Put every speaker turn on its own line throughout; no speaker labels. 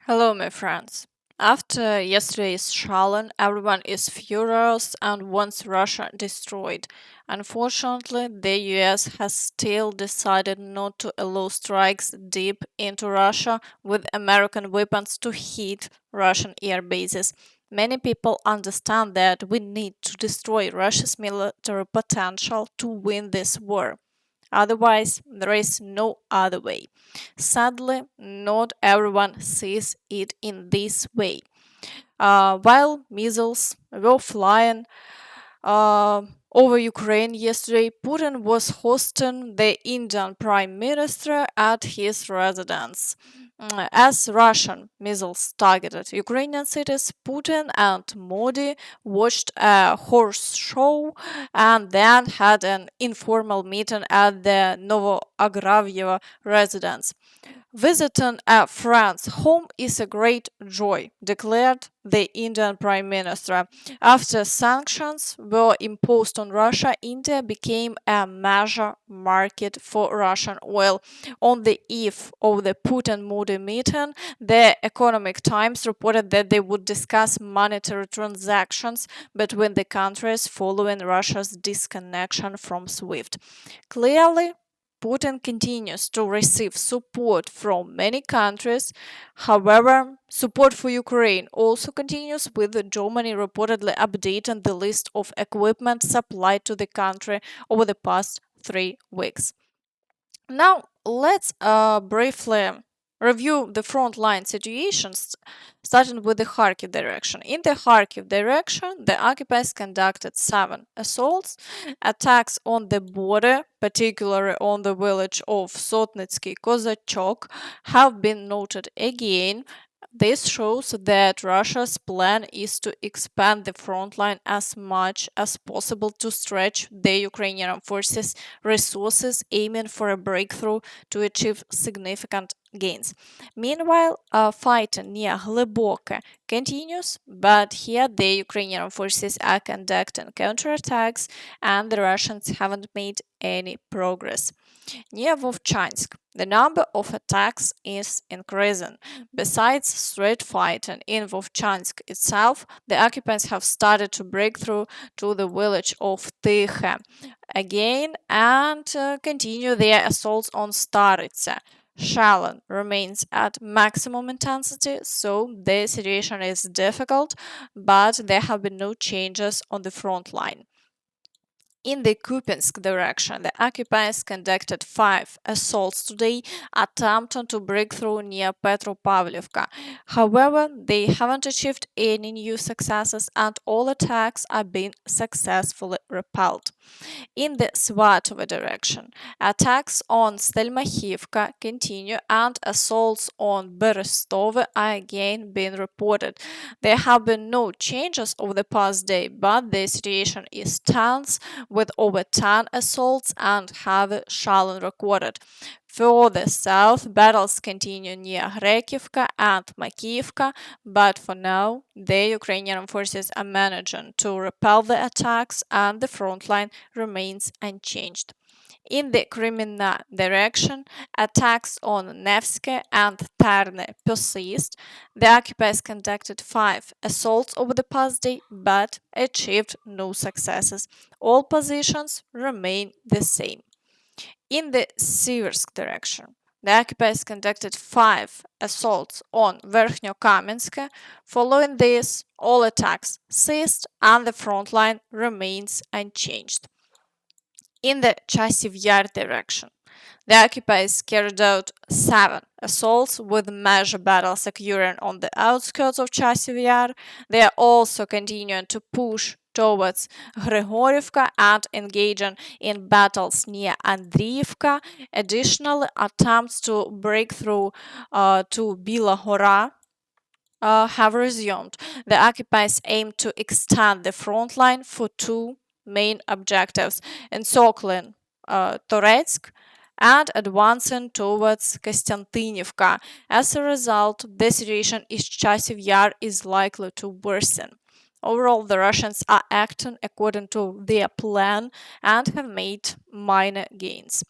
Hello, my friends. After yesterday's challenge, everyone is furious and wants Russia destroyed. Unfortunately, the US has still decided not to allow strikes deep into Russia with American weapons to hit Russian air bases. Many people understand that we need to destroy Russia's military potential to win this war. Otherwise, there is no other way. Sadly, not everyone sees it in this way. While missiles were flying over Ukraine yesterday, Putin was hosting the Indian Prime Minister at his residence. As Russian missiles targeted Ukrainian cities, Putin and Modi watched a horse show and then had an informal meeting at the Novoagravyevo residence. Visiting a friend's home is a great joy, declared the Indian Prime Minister. After sanctions were imposed on Russia, India became a major market for Russian oil. On the eve of the Putin-Modi meeting, the Economic Times reported that they would discuss monetary transactions between the countries following Russia's disconnection from SWIFT. Clearly, Putin continues to receive support from many countries. However, support for Ukraine also continues, with Germany reportedly updating the list of equipment supplied to the country over the past 3 weeks. Now, let's briefly review the frontline situations, starting with the Kharkiv direction. In the Kharkiv direction, the occupiers conducted 7 assaults. Attacks on the border, particularly on the village of Sotnitsky Kozachok, have been noted again. This shows that Russia's plan is to expand the front line as much as possible to stretch the Ukrainian forces' resources, aiming for a breakthrough to achieve significant gains. Meanwhile, fighting near Hleboke continues, but here the Ukrainian forces are conducting counterattacks and the Russians haven't made any progress. Near Vovchansk, the number of attacks is increasing. Besides street fighting in Vovchansk itself, the occupants have started to break through to the village of Tykhe again and continue their assaults on Staritsa. Shelling remains at maximum intensity, so the situation is difficult, but there have been no changes on the front line. In the Kupiansk direction, the occupiers conducted 5 assaults today, attempting to break through near Petropavlivka. However, they haven't achieved any new successes, and all attacks are being successfully repelled. In the Svatove direction, attacks on Stelmachivka continue and assaults on Berestove are again being reported. There have been no changes over the past day, but the situation is tense with over 10 assaults and heavy shelling recorded. Further south, battles continue near Hrekivka and Makivka, but for now, the Ukrainian forces are managing to repel the attacks and the front line remains unchanged. In the Kreminna direction, attacks on Nevsky and Tarne persist. The occupiers conducted 5 assaults over the past day but achieved no successes. All positions remain the same. In the Siversk direction, the occupiers conducted 5 assaults on Verkhnyo-Kamensk. Following this, all attacks ceased and the front line remains unchanged. In the Chasiv Yar direction, the occupiers carried out 7 assaults with major battles occurring on the outskirts of Chasiv Yar. They are also continuing to push towards Hrekivka and engaging in battles near Andriivka. Additionally, attempts to break through to Bila Hora have resumed. The occupiers aim to extend the front line for 2 main objectives: encircling Toretsk and advancing towards Kostiantynivka. As a result, the situation in Chasiv Yar is likely to worsen. Overall, the Russians are acting according to their plan and have made minor gains.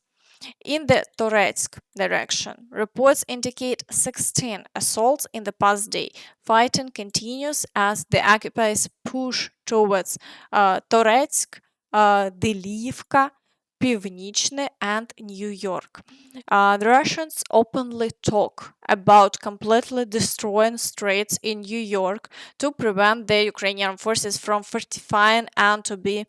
In the Toretsk direction, reports indicate 16 assaults in the past day. Fighting continues as the occupiers push towards Toretsk, Delivka, Pivnichne, and New York. The Russians openly talk about completely destroying straits in New York to prevent the Ukrainian forces from fortifying and to be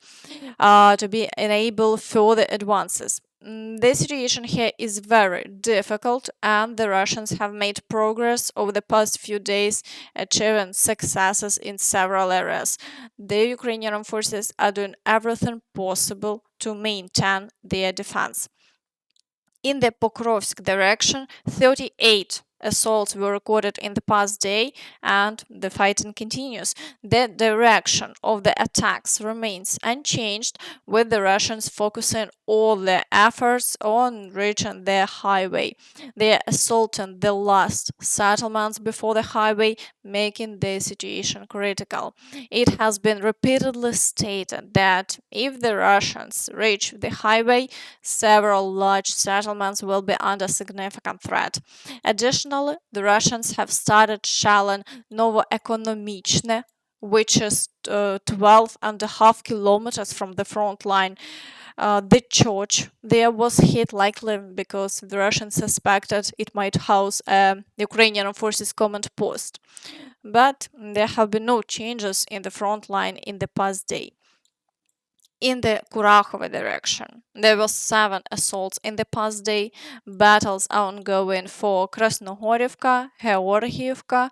enable further advances. The situation here is very difficult, and the Russians have made progress over the past few days, achieving successes in several areas. The Ukrainian forces are doing everything possible to maintain their defense. In the Pokrovsk direction, 38 assaults were recorded in the past day, and the fighting continues. The direction of the attacks remains unchanged, with the Russians focusing all their efforts on reaching the highway. They are assaulting the last settlements before the highway, making the situation critical. It has been repeatedly stated that if the Russians reach the highway, several large settlements will be under significant threat. Additionally, the Russians have started shelling Novoekonomichne, which is 12.5 kilometers from the front line. The church there was hit likely because the Russians suspected it might house a Ukrainian forces command post. But there have been no changes in the front line in the past day. In the Kurakhove direction, there were 7 assaults in the past day. Battles are ongoing for Krasnohorivka, Hrekivka,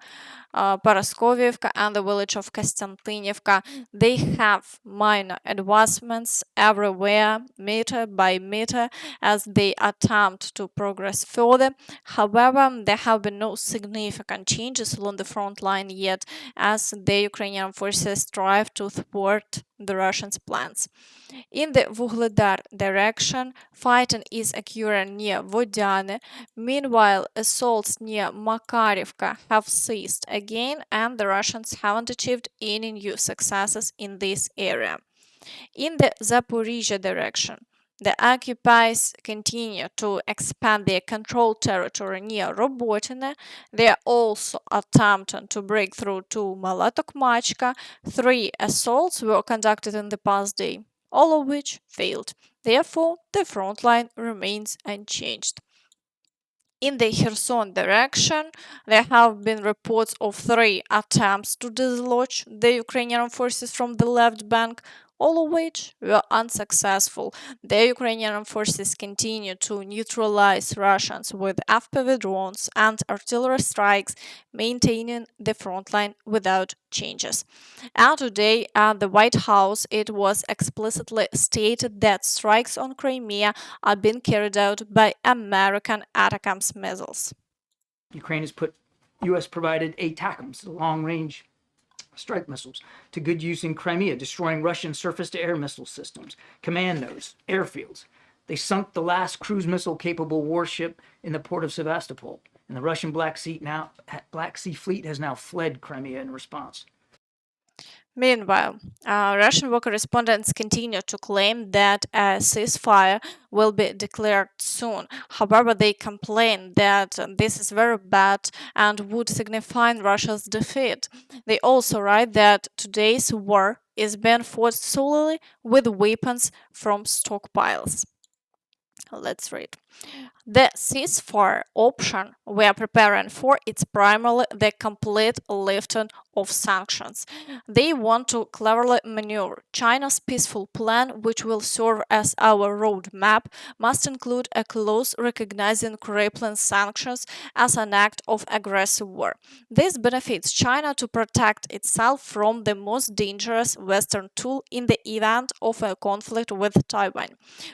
Paraskovivka, and the village of Konstantinivka. They have minor advancements everywhere, meter by meter, as they attempt to progress further. However, there have been no significant changes along the front line yet, as the Ukrainian forces strive to thwart the Russians' plans. In the Vuhledar direction, fighting is occurring near Vodiane. Meanwhile, assaults near Makarivka have ceased again, and the Russians haven't achieved any new successes in this area. In the Zaporizhzhia direction, the occupiers continue to expand their controlled territory near Robotine. They are also attempting to break through to Malatokmachka. 3 assaults were conducted in the past day, all of which failed. Therefore, the front line remains unchanged. In the Kherson direction, there have been reports of 3 attempts to dislodge the Ukrainian forces from the left bank, all of which were unsuccessful. The Ukrainian forces continue to neutralize Russians with FPV drones and artillery strikes, maintaining the front line without changes. And today at the White House, it was explicitly stated that strikes on Crimea are being carried out by American ATACMS missiles.
Ukraine has put U.S.-provided ATACMS, long-range strike missiles, to good use in Crimea, destroying Russian surface-to-air missile systems, command nodes, airfields. They sunk the last cruise missile-capable warship in the port of Sevastopol, and the Russian Black Sea Fleet has now fled Crimea in response.
Meanwhile, Russian war correspondents continue to claim that a ceasefire will be declared soon. However, they complain that this is very bad and would signify Russia's defeat. They also write that today's war is being fought solely with weapons from stockpiles. Let's read. The ceasefire option we are preparing for is primarily the complete lifting of sanctions. They want to cleverly maneuver. China's peaceful plan, which will serve as our roadmap, must include a clause recognizing crippling sanctions as an act of aggressive war. This benefits China to protect itself from the most dangerous Western tool in the event of a conflict with Taiwan.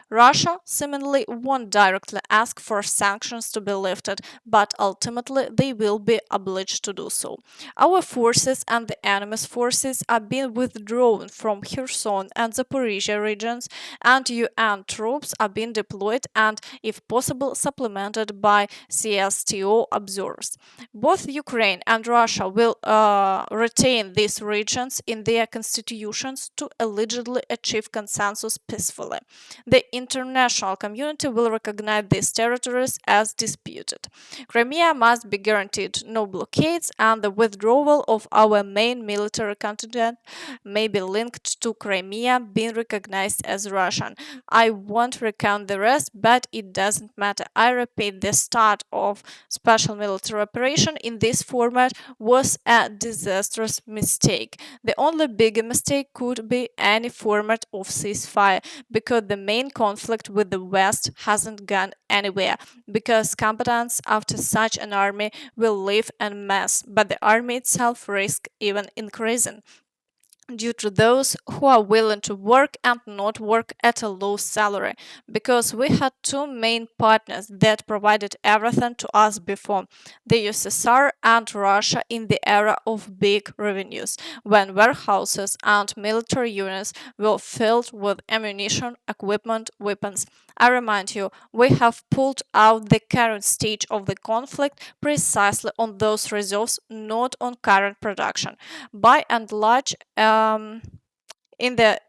Russia seemingly won't directly precisely ask for sanctions to be lifted, but ultimately they will be obliged to do so. Our forces and the enemy's forces are being withdrawn from Kherson and Zaporizhzhia regions, and UN troops are being deployed and, if possible, supplemented by CSTO observers. Both Ukraine and Russia will retain these regions in their constitutions to allegedly achieve consensus peacefully. The international community will recognize these territories as disputed. Crimea must be guaranteed no blockades, and the withdrawal of our main military contingent may be linked to Crimea being recognized as Russian. I won't recount the rest, but it doesn't matter. I repeat, the start of special military operation in this format was a disastrous mistake. The only bigger mistake could be any format of ceasefire, because the main conflict with the West hasn't gone anywhere, because combatants after such an army will live en masse, but the army itself risks even increasing due to those who are willing to work and not work at a low salary, because we had two main partners that provided everything to us before, the USSR and Russia, in the era of big revenues, when warehouses and military units were filled with ammunition, equipment, weapons. I remind you, we have pulled out the current stage of the conflict precisely on those reserves, not on current production. By and large, in the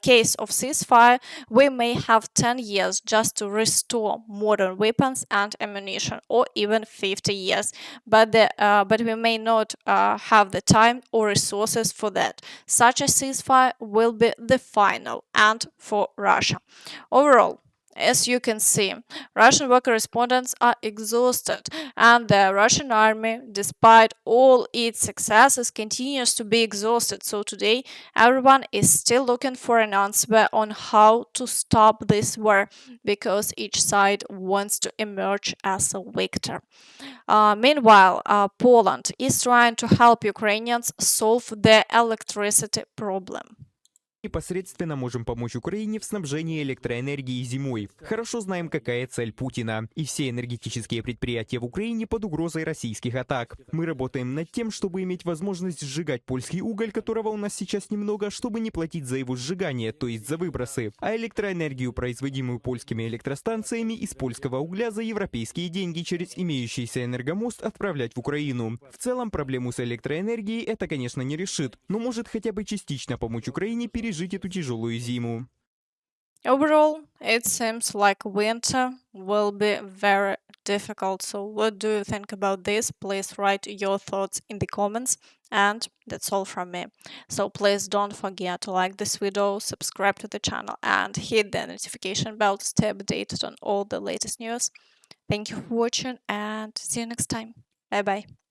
case of ceasefire, we may have 10 years just to restore modern weapons and ammunition, or even 50 years, but we may not have the time or resources for that. Such a ceasefire will be the final end for Russia. Overall, as you can see, Russian war correspondents are exhausted, and the Russian army, despite all its successes, continues to be exhausted. So today, everyone is still looking for an answer on how to stop this war, because each side wants to emerge as a victor. Meanwhile, Poland is trying to help Ukrainians solve their electricity problem.
Непосредственно можем помочь Украине в снабжении электроэнергией зимой. Хорошо знаем, какая цель Путина. И все энергетические предприятия в Украине под угрозой российских атак. Мы работаем над тем, чтобы иметь возможность сжигать польский уголь, которого у нас сейчас немного, чтобы не платить за его сжигание, то есть за выбросы. А электроэнергию, производимую польскими электростанциями из польского угля за европейские деньги через имеющийся энергомост, отправлять в Украину. В целом проблему с электроэнергией это, конечно, не решит, но может хотя бы частично помочь Украине пережить эту тяжелую зиму.
Overall, it seems like winter will be very difficult. So what do you think about this? Please write your thoughts in the comments. And that's all from me. So please don't forget to like this video, subscribe to the channel, and hit the notification bell to stay updated on all the latest news. Thank you for watching, and see you next time. Bye bye.